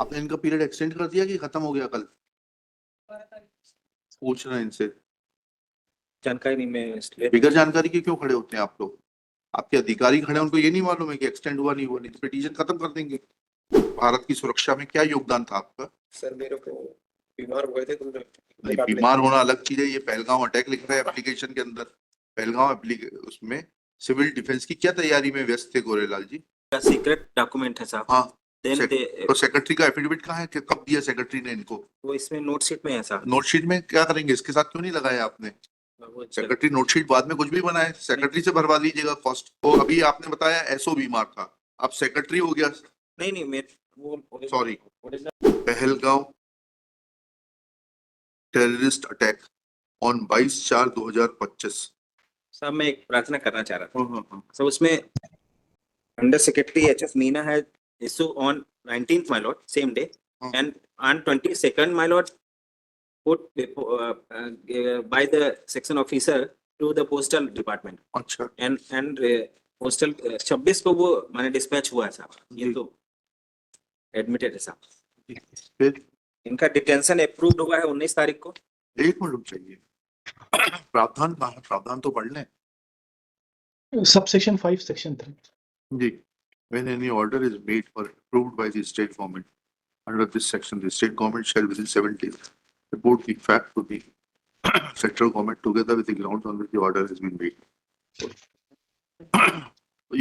आपने इनका period extend कर दिया कि खत्म हो गया कल? पूछ रहे हैं इनसे, जानकारी नहीं, मैं इसलिए बिगर जानकारी के क्यों खड़े होते हैं आप लोग? आपके अधिकारी खड़े हैं, उनको ये नहीं मालूम है कि एक्सटेंड हुआ नहीं हुआ, नहीं तो पिटीशन खत्म कर देंगे। भारत की सुरक्षा में क्या योगदान था आपका? सर मेरे को बीमार हुए थे तो नहीं, बीमार होना अलग चीज है। ये पहलगाम अटैक लिख रहा है एप्लीकेशन के अंदर। पहलगाम उसमें सिविल डिफेंस की क्या तैयारी में व्यस्त थे गोरेलाल जी? सीक्रेट डॉक्यूमेंट है साहब। हाँ, Then तो सेक्रेटरी का एफिडेविट कहाँ है? कब दिया सेक्रेटरी ने इनको? वो इसमें नोट शीट में है साहब। नोट शीट में क्या करेंगे? इसके साथ क्यों नहीं लगाया आपने? सेक्रेटरी नोट शीट बाद में कुछ भी बनाए, सेक्रेटरी से भरवा लीजिएगा कॉस्ट। तो अभी आपने बताया एसओ बीमार था, अब सेक्रेटरी हो गया। नहीं मैं वो sorry, Pahalgam terrorist attack on 22/4/2025। साहब मैं एक प्रार्थना करना चाह रहा था। सर उसमें अंडर सेक्रेटरी एचएस मीना है issue on 19th my lord same day and on 22nd my lord put by the section officer to the postal department। अच्छा, and postal 26 को वो मैंने डिस्पैच हुआ है साहब। ये तो एडमिटेड है साहब। फिर इनका डिटेंशन अप्रूव्ड हुआ है 19 तारीख को। एक मिनट चाहिए, प्रावधान कहाँ है? प्रावधान तो पढ़ लें। Subsection 5, Section 3. जी, when any order is made or approved by the state government under this section, the state government shall within 7 days report the fact to the central government together with the grounds on which the order has been made.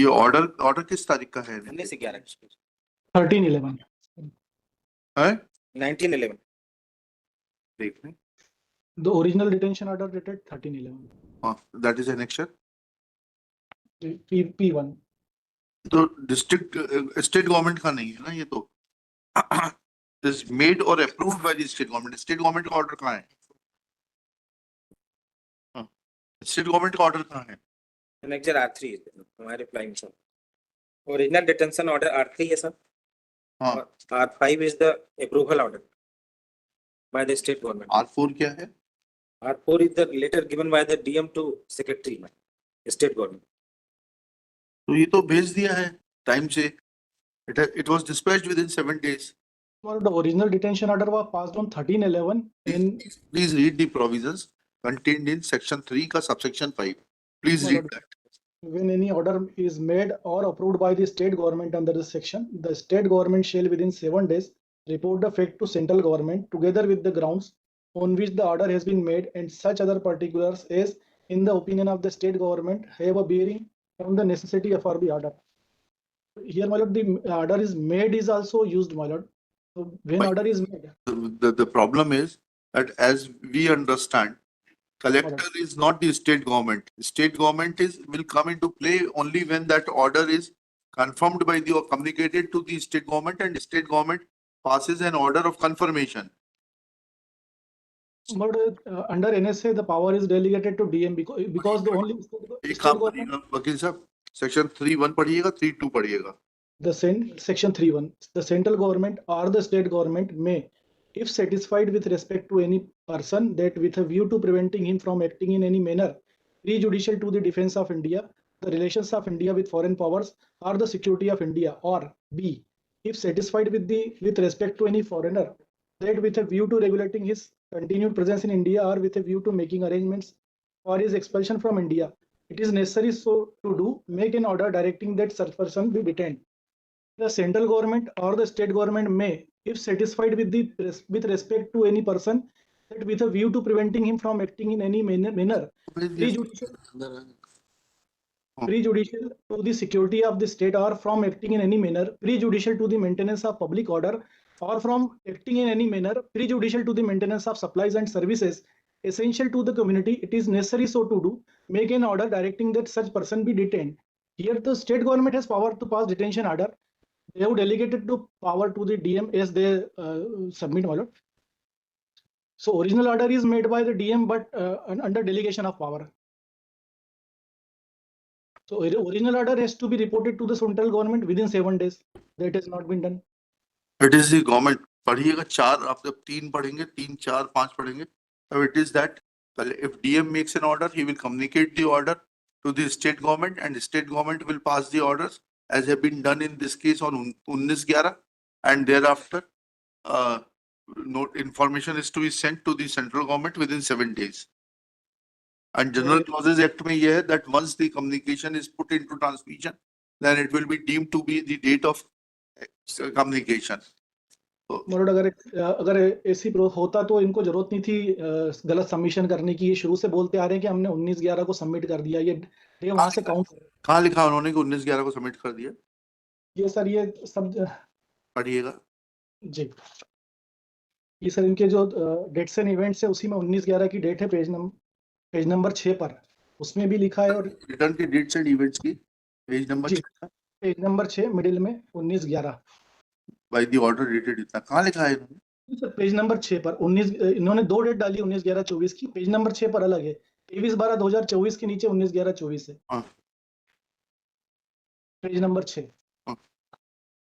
ये order किस तारीख का है? 19/11 13/11. है 19/11। देख लें। The original detention order dated 13/11. हाँ, that is annexure. P1. तो डिस्ट्रिक्ट स्टेट गवर्नमेंट का नहीं है ना ये तो। इज मेड और approved by the state government. State government का ऑर्डर कहाँ है? स्टेट गवर्नमेंट का ऑर्डर कहाँ है? Annexure R3 हमारे रिप्लाई में sir. Original detention order R3 है सर। हाँ, R5 is the approval order by the state government। R4 क्या है? R4 is the letter given by the DM to secretary state government। तो ये तो भेज दिया है टाइम से। It was dispatched within 7 days. Well, the original detention order was passed on 13/11. Please read the provisions contained in section 3 का subsection 5. Please read that. When any order is made or approved by the state government under this section, the state government shall within 7 days report the fact to central government together with the grounds on which the order has been made and such other particulars as, in the opinion of the state government, have a bearing on the necessity for the order. Here, my lord, the order is made is also used, my lord. So when order is made, The problem is that as we understand, collector is not the state government. State government will come into play only when that order is confirmed by the or communicated to the state government and state government passes an order of confirmation. but under NSA the power is delegated to DM because the only एक काम करिएगा वकील साहब, section 3(1) पढ़िएगा, 3(2) पढ़िएगा। The section 3(1), the central government or the state government may, if satisfied with respect to any person, that with a view to preventing him from acting in any manner prejudicial to the defense of India, the relations of India with foreign powers, or the security of India, or B, if satisfied with respect to any foreigner, that with a view to regulating his continued presence in India or with a view to making arrangements for his expulsion from India, it is necessary so to do, make an order directing that such person be detained. The central government or the state government may, if satisfied with respect to any person, that with a view to preventing him from acting in any manner prejudicial to the security of the state or from acting in any manner prejudicial to the maintenance of public order or from acting in any manner prejudicial to the maintenance of supplies and services essential to the community, it is necessary so to do, make an order directing that such person be detained. Here the state government has power to pass detention order. They have delegated to power to the DM as they submit, my lord. So original order is made by the DM, but under delegation of power. So original order has to be reported to the central government within 7 days. That has not been done. It is the government. पढ़िएगा 4, आप जब 3 पढ़ेंगे, 3, 4, 5 पढ़ेंगे, so it is that if DM makes an order, he will communicate the order to the state government and the state government will pass the orders as have been done in this case on 19/11, and thereafter note information is to be sent to the central government within 7 days. And General Clauses Act में ये है that once the communication is put into transmission, then it will be deemed to be the date of communication. मोरड अगर ऐसी होता तो इनको जरूरत नहीं थी गलत सबमिशन करने की। ये शुरू से बोलते आ रहे हैं कि हमने 19/11 को सबमिट कर दिया। ये डे वहां से काउंट कहाँ लिखा उन्होंने कि 19/11 को सबमिट कर दिया? ये सर ये सब पढ़िएगा जी। ये सर इनके जो डेट्स एंड इवेंट्स है उसी में 19/11 की डेट है पेज नंबर 6 पर, उसमें भी लिखा है। और रिटर्न की डेट्स एंड इवेंट्स की पेज नंबर 6 मिडिल में 19/11 बाय द ऑर्डर डेटेड इतना कहाँ लिखा है इन्होंने? सर पेज नंबर 6 पर 19 इन्होंने 2 डेट डाली 19/11/24 की। पेज नंबर 6 पर अलग है, 23/12/2024 के नीचे 19/11/24 है। हाँ। पेज नंबर 6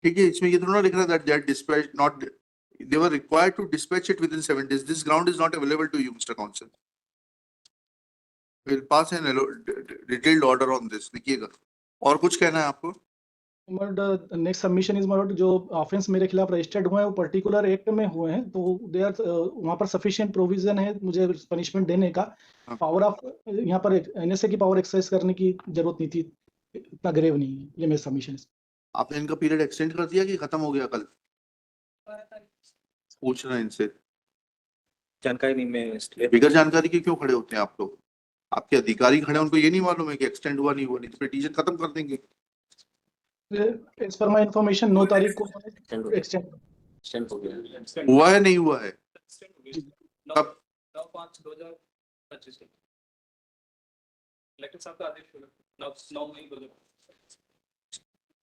ठीक है, इसमें ये तो ना लिख रहा that they are dispatched not they were required to dispatch it within 7 days. This ground is not available to you, Mr. Counsel. We'll pass an detailed order on this. लिखिएगा। और कुछ कहना है आपको? नेक्स्ट सबमिशन इज मोर जो offence मेरे खिलाफ registered हुए हैं वो पर्टिकुलर एक्ट में हुए हैं, तो दे आर वहां पर सफिशिएंट प्रोविजन है मुझे पनिशमेंट देने का। पावर ऑफ यहाँ पर एनएसए की पावर एक्सरसाइज करने की जरूरत नहीं थी, इतना ग्रेव नहीं है। ये मेरे सबमिशन। आपने इनका पीरियड एक्सटेंड कर दिया कि खत्म हो गया कल? पूछना इनसे, जानकारी नहीं मैं बिगर जानकारी के क्यों खड़े होते हैं आप लोग? आपके अधिकारी खड़े, उनको ये नहीं मालूम है कि एक्सटेंड हुआ नहीं हुआ? नहीं पिटीशन खत्म कर देंगे। एज पर माय इंफॉर्मेशन 9 तारीख को एक्सटेंड हो गया। हुआ है नहीं हुआ है? कब? 9/5/2025 कलेक्टर साहब का आदेश होगा 9 मई 2025।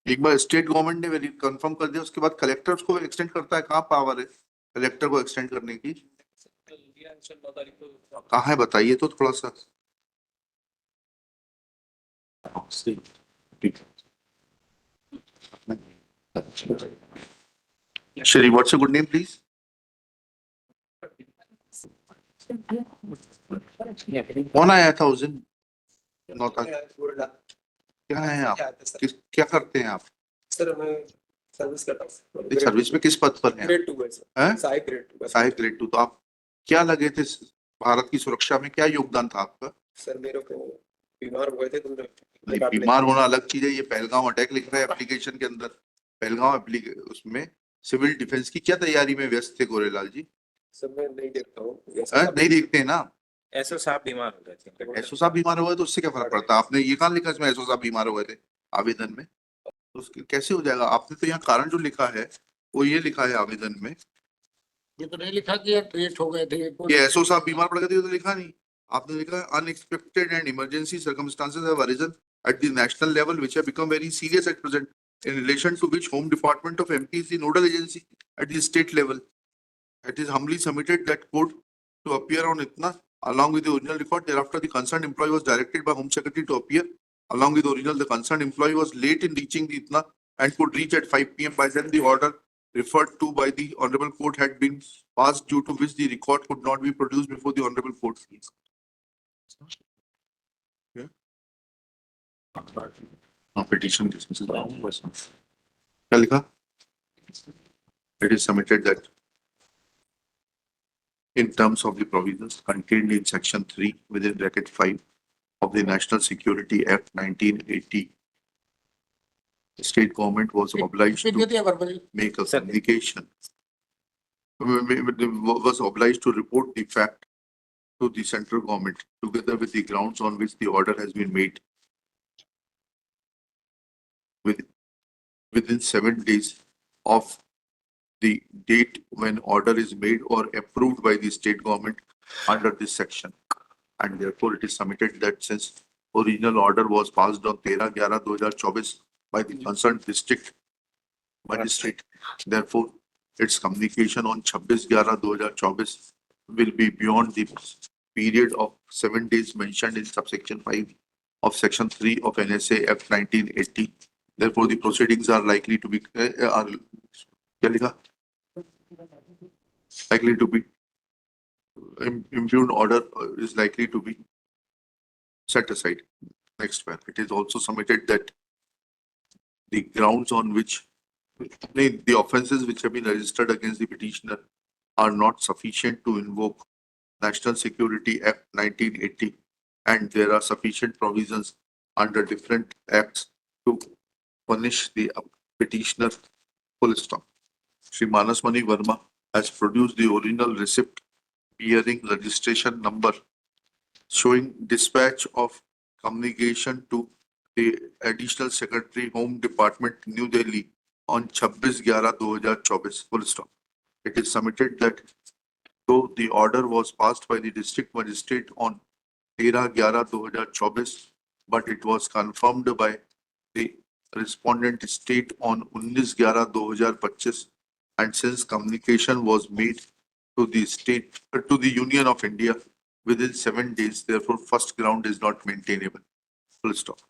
एक बार स्टेट गवर्नमेंट ने कंफर्म कर दिया, उसके बाद कलेक्टर उसको एक्सटेंड करता है। कहाँ पावर है कलेक्टर को एक्सटेंड करने की? 9 तारीख को कहाँ है बताइए तो थोड़ा सा। Shri, what's your good name, please? कौन आया था उस दिन? 9 तारीख। क्या है आप? क्या करते हैं आप? सर मैं सर्विस करता हूँ। सर्विस में किस पद पर हैं? ग्रेड 2 है सर। सहायक ग्रेड 2। तो आप क्या लगे थे भारत की सुरक्षा में? क्या योगदान था आपका? सर मेरे को बीमार हुए थे तो बीमार होना अलग चीज है। ये पहलगाम अटैक लिख रहा है एप्लीकेशन के अंदर। पहलगाम उसमें सिविल डिफेंस की क्या तैयारी में व्यस्त थे गोरेलाल जी? सर मैं नहीं देखता हूँ। नहीं देखते हैं ना? एसओ साहब बीमार हो गए थे। एसओ साहब बीमार हुए तो उससे क्या फर्क पड़ता? आपने ये कहाँ लिखा इसमें एसओ साहब बीमार हुए थे आवेदन में? तो उसके कैसे हो जाएगा? आपने तो यहाँ कारण जो लिखा है वो ये लिखा है आवेदन में। ये तो नहीं लिखा कि ट्रेट हो गए थे। ये एसओ साहब बीमार पड़ गए थे, तो लिखा नहीं। आपने लिखा है unexpected and emergency circumstances have arisen at the national level which have become very serious at present, in relation to which Home Department of MP is the nodal agency at the state level. It is humbly submitted that court to appear on itna along with the original record. Thereafter the concerned employee was directed by Home Secretary to appear along with the original. The concerned employee was late in reaching the itna and could reach at 5 PM. By then the order referred to by the honorable court had been passed, due to which the record could not be produced before the honorable court. Petition dismissal. क्या लिखा? It is submitted that in terms of the provisions contained in section 3 within bracket 5 of the National Security Act 1980, the state government was obliged to make a communication, was obliged to report the fact to the central government together with the grounds on which the order has been made within 7 days of the date when order is made or approved by the state government under this section. And therefore it is submitted that since original order was passed on 13/11/2024 by the concerned district magistrate, therefore its communication on 26/11/2024 will be beyond the period of 7 days mentioned in subsection 5 of section 3 of NSA Act 1980. Therefore, the proceedings are likely to be impugned order is likely to be set aside. Next one, it is also submitted that the grounds on which The offences which have been registered against the petitioner are not sufficient to invoke National Security Act 1980, and there are sufficient provisions under different acts to punish the petitioner. Full stop. Shri Manasmani Verma has produced the original receipt bearing registration number showing dispatch of communication to the Additional Secretary Home Department, New Delhi on 26/11/2024. Full stop. It is submitted that though the order was passed by the district magistrate on 13/11/2024, but it was confirmed by the respondent state on 19/11/2025, and since communication was made to the state, to the Union of India within 7 days, therefore first ground is not maintainable. Full stop.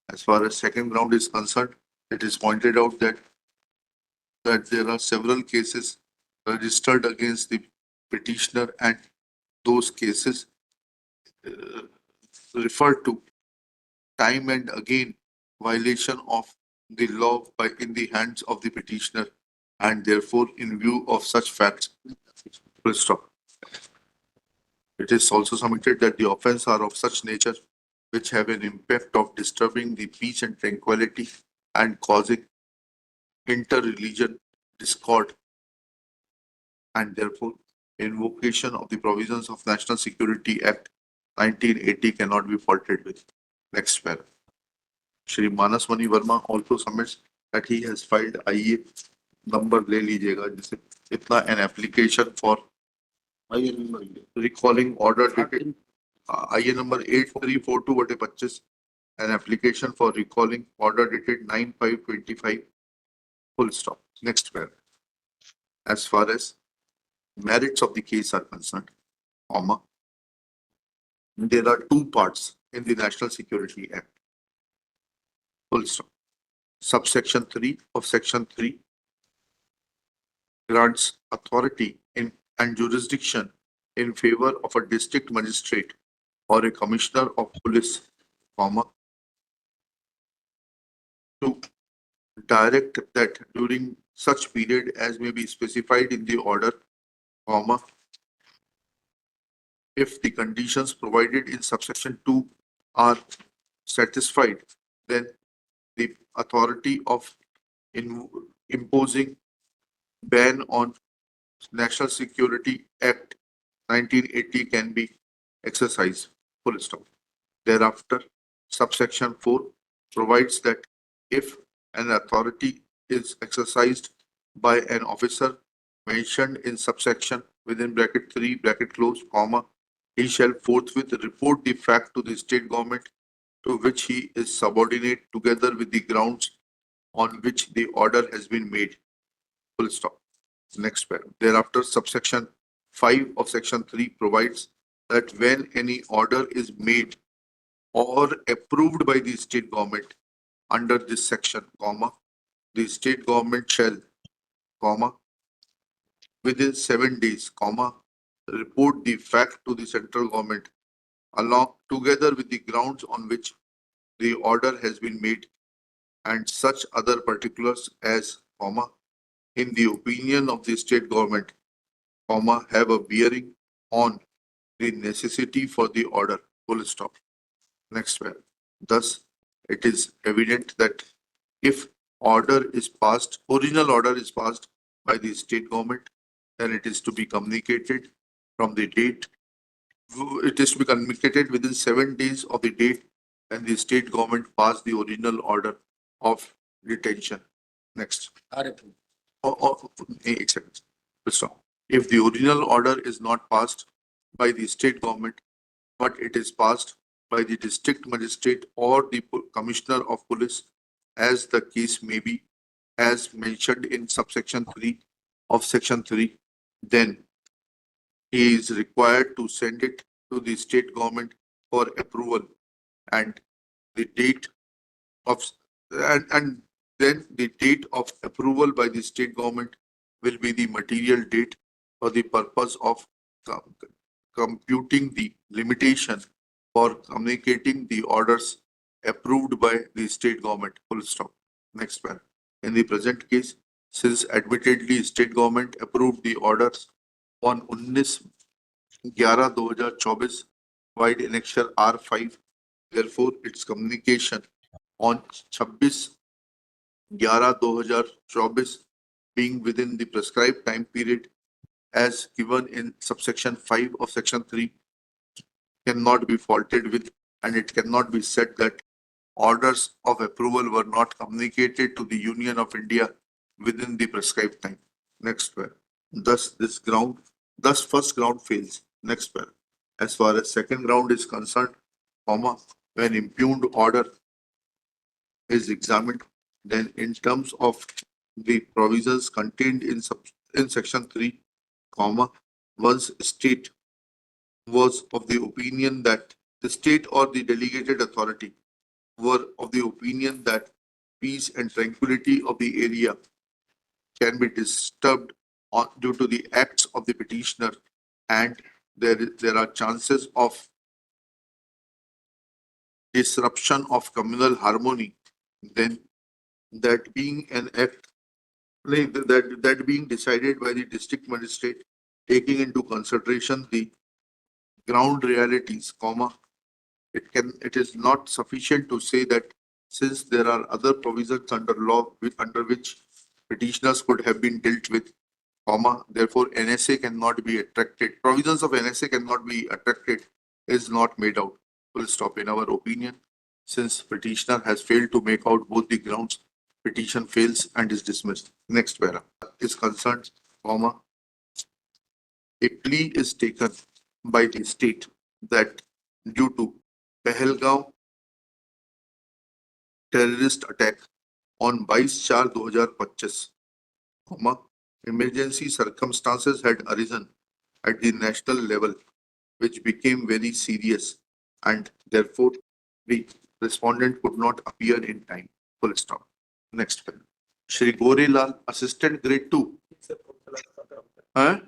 As far as second ground is concerned, it is pointed out that there are several cases registered against the petitioner, and those cases refer to time and again violation of the law by in the hands of the petitioner, and therefore in view of such facts, full stop. It is also submitted that the offence are of such nature which have an impact of disturbing the peace and tranquility and causing inter-religion discord, and therefore invocation of the provisions of National Security Act 1980 cannot be faulted with. Next paragraph. Shri Manasmani Verma also submits that he has filed IA number ले लीजिएगा जिसे इतना an application for recalling order dated IA number 8342/25, an application for recalling order dated 9/5/25. Full stop. Next paragraph. As far as merits of the case are concerned, comma, there are two parts in the National Security Act. Full stop. Subsection 3 of Section 3 grants authority in and jurisdiction in favor of a district magistrate or a commissioner of police, comma, to direct that during such period as may be specified in the order, comma, if the conditions provided in subsection 2 are satisfied, then the authority of imposing ban on National Security Act 1980 can be exercised. Full stop. Thereafter, subsection 4 provides that if an authority is exercised by an officer mentioned in subsection within bracket 3 bracket close, comma, he shall forthwith report the fact to the state government to which he is subordinate together with the grounds on which the order has been made. Full stop. Next paragraph. Thereafter, subsection 5 of section 3 provides that when any order is made or approved by the state government under this section, comma, the state government shall, comma, within 7 days, comma, report the fact to the central government along together with the grounds on which the order has been made and such other particulars as, comma, in the opinion of the state government, comma, have a bearing on the necessity for the order. Full stop. Next paragraph. Thus, it is evident that if order is passed, original order is passed by the state government, then it is to be communicated from the date. It is to be communicated within 7 days of the date when the state government passed the original order of detention. Next. Except, stop. If the original order is not passed by the state government, but it is passed by the district magistrate or the commissioner of police, as the case may be, as mentioned in subsection 3 of section 3, then he is required to send it to the state government for approval, and the date of and then the date of approval by the state government will be the material date for the purpose of computing the limitation for communicating the orders approved by the state government. Full stop. Next paragraph. In the present case, since admittedly state government approved the orders on 19/11/2024 wide annexure R5. Therefore, its communication on 26/11/2024 being within the prescribed time period as given in subsection 5 of section 3 cannot be faulted with, and it cannot be said that orders of approval were not communicated to the Union of India within the prescribed time. Next one. Thus, first ground fails. Next one. As far as second ground is concerned, when impugned order is examined, then in terms of the provisions contained in section 3, once state was of the opinion that the state or the delegated authority were of the opinion that peace and tranquility of the area can be disturbed due to the acts of the petitioner, and there are chances of disruption of communal harmony, then that being an act that being decided by the district magistrate, taking into consideration the ground realities, it is not sufficient to say that since there are other provisions under law under which petitioners could have been dealt with, therefore NSA cannot be attracted. Provisions of NSA cannot be attracted is not made out. Full stop. In our opinion, since petitioner has failed to make out both the grounds, petition fails and is dismissed. Next para is concerned, a plea is taken by the state that due to Pahalgam terrorist attack on 22/4/2025, emergency circumstances had arisen at the national level, which became very serious, and therefore the respondent could not appear in time. Full stop. Next one. Shri Gorelal, assistant grade 2. हाँ?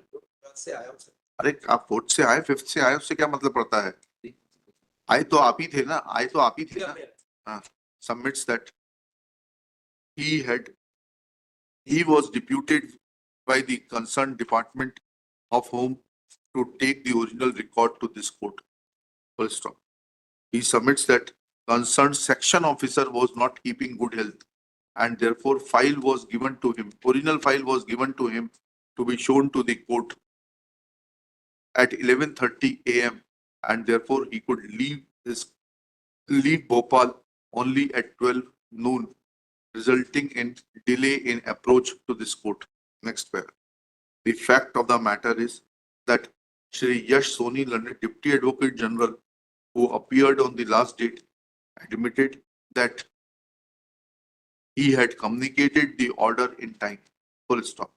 अरे आप 4th से आए 5th से आए उससे क्या मतलब पड़ता है? आए तो आप ही थे ना, हाँ. Submits that he was deputed by the concerned department of Home to take the original record to this court. Full stop. He submits that concerned section officer was not keeping good health, and therefore original file was given to him to be shown to the court at 11:30 a.m. and therefore he could leave Bhopal only at 12 noon, resulting in delay in approach to this court. Next pair. The fact of the matter is that Shri Yash Soni, London Deputy Advocate General, who appeared on the last date, admitted that he had communicated the order in time. Full stop.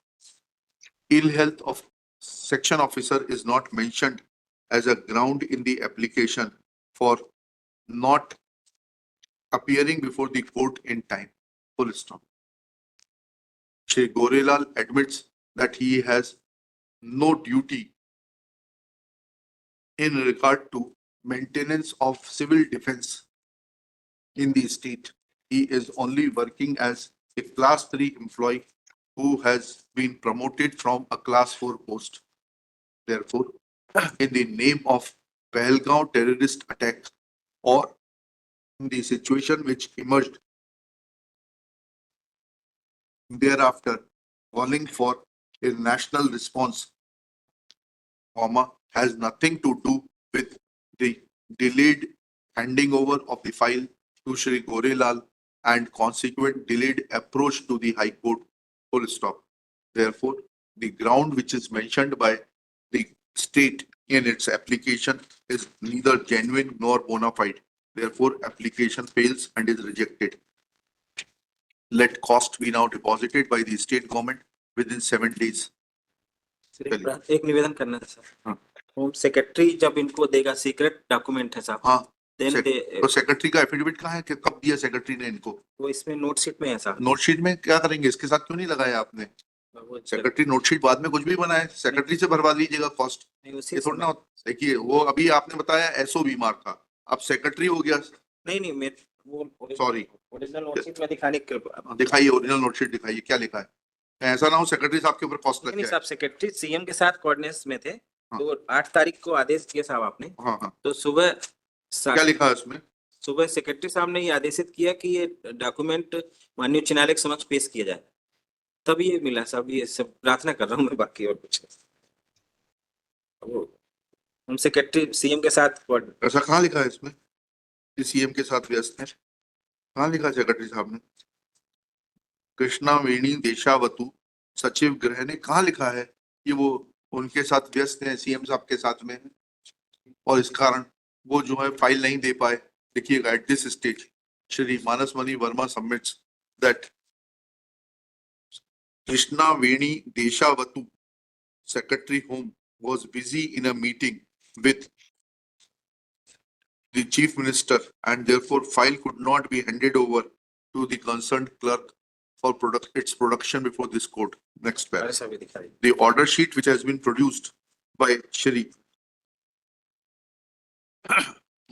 Ill health of section officer is not mentioned as a ground in the application for not appearing before the court in time. Full stop. Shri Gorelal admits that he has no duty in regard to maintenance of civil defense in the state. He is only working as a class 3 employee who has been promoted from a class 4 post. Therefore, in the name of Pahalgam terrorist attack, or in the situation which emerged thereafter, calling for a national response, has nothing to do with the delayed handing over of the file to Shri Gorelal and consequent delayed approach to the High Court. Full stop. Therefore, the ground which is mentioned by the state in its application is neither genuine nor bona fide. Therefore, application fails and is rejected. Let cost be now deposited by the state government within 7 days. एक निवेदन करना था sir. हाँ. Home secretary जब इनको देगा, secret document है साहब. हाँ. Then तो सेक्रेटरी का एफिडेविट कहाँ है? कब दिया सेक्रेटरी ने इनको? वो इसमें नोट शीट में है साहब. नोट शीट में क्या करेंगे? इसके साथ क्यों नहीं लगाया आपने? सेक्रेटरी नोट शीट बाद में कुछ भी बनाए, सेक्रेटरी से भरवा लीजिएगा कॉस्ट. ये थोड़ा ना. देखिए, वो अभी आपने बताया एसओबी मार्क था, अब सेक्रेटरी हो गया. नहीं मेरे वो सॉरी, ओरिजिनल नोट शीट में दिखाने के दिखाइए ओरिजिनल नोट शीट दिखाइए, क्या लिखा है? ऐसा ना हो सेक्रेटरी साहब के ऊपर कॉस्ट लग नहीं जाए। साहब, सेक्रेटरी सीएम के साथ कोऑर्डिनेशन में थे, हाँ। तो 8 तारीख को आदेश दिया साहब आपने, हाँ हाँ, तो सुबह क्या लिखा है उसमें? सुबह सेक्रेटरी साहब ने ये आदेशित किया कि ये डॉक्यूमेंट माननीय उच्च न्यायालय के समक्ष पेश किया जाए, तब ये मिला साहब। ये सब प्रार्थना कर रहा हूँ मैं, बाकी और कुछ नहीं। वो हम सेक्रेटरी सीएम के साथ ऐसा कहाँ लिखा है इसमें कि सीएम के साथ व्यस्त है? कहाँ लिखा है सेक्रेटरी साहब ने? कृष्णा वेणी देशावतु सचिव गृह ने कहाँ लिखा है कि वो उनके साथ व्यस्त हैं, सीएम साहब के साथ में हैं, और इस कारण वो जो है फाइल नहीं दे पाए? देखिएगा, at this stage Shri Manasmani Verma submits that Krishna Veni Deshavatu secretary home was busy in a meeting with the chief minister and therefore file could not be handed over to the concerned clerk for its production before this court. Next paragraph. ऐसा भी दिखाई। The order sheet which has been produced by Shri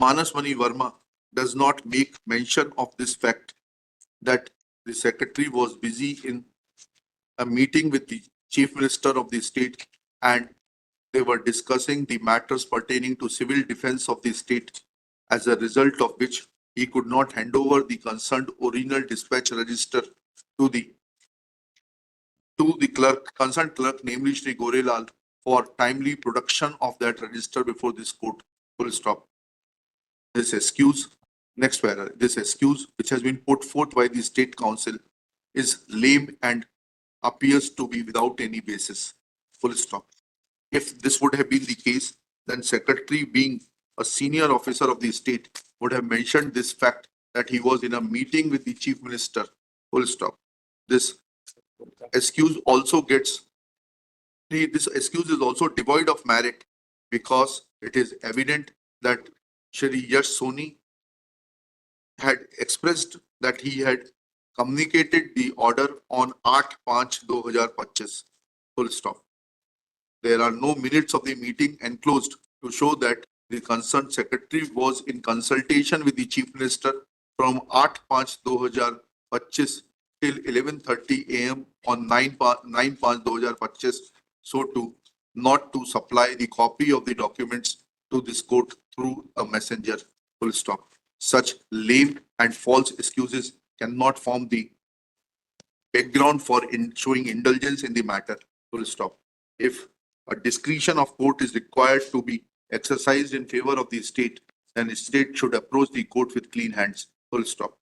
Manasmani Verma does not make mention of this fact that the secretary was busy in a meeting with the chief minister of the state and they were discussing the matters pertaining to civil defense of the state, as a result of which he could not hand over the concerned original dispatch register to the concerned clerk, namely Shri Gorelal, for timely production of that register before this court. Full stop. This excuse, next paragraph, this excuse which has been put forth by the state council is lame and appears to be without any basis. Full stop. If this would have been the case, then secretary, being a senior officer of the state, would have mentioned this fact that he was in a meeting with the chief minister. Full stop. This excuse also this excuse is also devoid of merit because it is evident that Shri Yash Soni had expressed that he had communicated the order on 8/5/2025. Full stop. There are no minutes of the meeting enclosed to show that the concerned secretary was in consultation with the chief minister from 8/5/2025 till 11:30 AM on 9/5/2025, so to not to supply the copy of the documents to this court through a messenger. Full stop. Such lame and false excuses cannot form the background for showing indulgence in the matter. Full stop. If a discretion of court is required to be exercised in favor of the state, then the state should approach the court with clean hands. Full stop.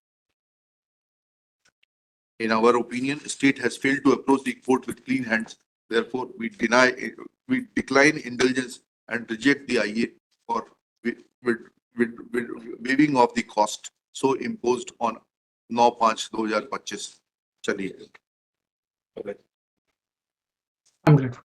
In our opinion, state has failed to approach the court with clean hands. Therefore, we decline indulgence and reject the IA for waiving of the cost so imposed on 9/5/2025. Chaliye. I'm grateful.